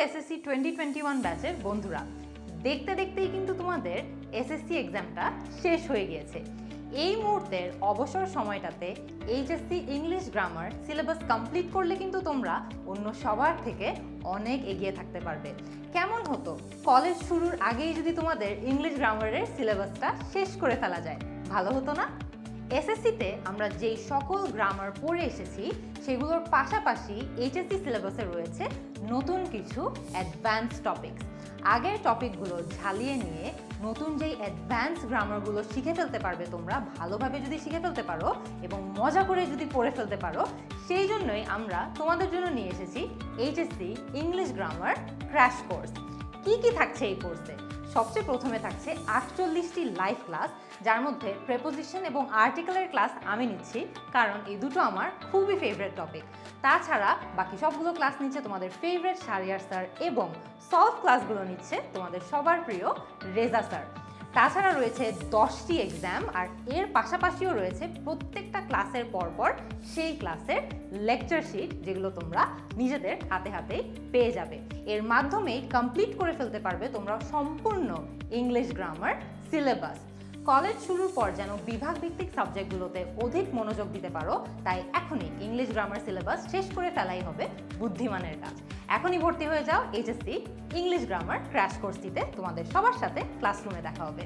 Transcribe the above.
SSC 2021 ব্যাচের বন্ধুরা, দেখতে দেখতেই কিন্তু তোমাদের এসএসসি এক্সামটা শেষ হয়ে গিয়েছে। এই মুহূর্তের অবসর সময়টাতে HSC English grammar syllabus complete করলে কিন্তু তোমরা অন্য সবার থেকে অনেক এগিয়ে থাকতে পারবে। কেমন হতো কলেজ শুরুর আগেই যদি তোমাদের ইংলিশ গ্রামারের সিলেবাসটা শেষ করে ফেলা যায়? ভালো হতো না? এসএসসিতে আমরা যেই সকল গ্রামার পড়ে এসেছি সেগুলোর পাশাপাশি এইচএসসি সিলেবাসে রয়েছে নতুন কিছু অ্যাডভান্স টপিকস। আগের টপিকগুলো ঝালিয়ে নিয়ে নতুন যেই অ্যাডভান্স গ্রামারগুলো শিখে ফেলতে পারবে তোমরা, ভালোভাবে যদি শিখে ফেলতে পারো এবং মজা করে যদি পড়ে ফেলতে পারো, সেই জন্যই আমরা তোমাদের জন্য নিয়ে এসেছি HSC English grammar crash course. কি থাকছে এই কোর্সে? সবচেয়ে প্রথমে থাকছে 48টি লাইভ ক্লাস, যার মধ্যে প্রেপোজিশন এবং আর্টিকেলের ক্লাস আমি নিচ্ছি, কারণ এই দুটো আমার খুবই ফেভারিট টপিক। তাছাড়া বাকি সবগুলো ক্লাস নিচ্ছে তোমাদের ফেভারিট শারিয়ার স্যার এবং সলভ ক্লাসগুলো নিচ্ছে তোমাদের সবার প্রিয় রেজা স্যার। তাছাড়া রয়েছে 10টি এক্সাম, আর এর পাশাপাশিও রয়েছে প্রত্যেকটা ক্লাসের পরপর সেই ক্লাসের লেকচার শিট, যেগুলো তোমরা নিজেদের হাতে হাতেই পেয়ে যাবে। এর মাধ্যমেই কমপ্লিট করে ফেলতে পারবে তোমরা সম্পূর্ণ ইংলিশ গ্রামার সিলেবাস। কলেজ শুরুর পর যেন বিভাগ ভিত্তিক সাবজেক্টগুলোতে অধিক মনোযোগ দিতে পারো, তাই এখনই ইংলিশ গ্রামার সিলেবাস শেষ করে ফেলাই হবে বুদ্ধিমানের কাজ। এখনই ভর্তি হয়ে যাও এইচএসসি ইংলিশ গ্রামার ক্র্যাশ কোর্সটিতে। তোমাদের সবার সাথে ক্লাসরুমে দেখা হবে।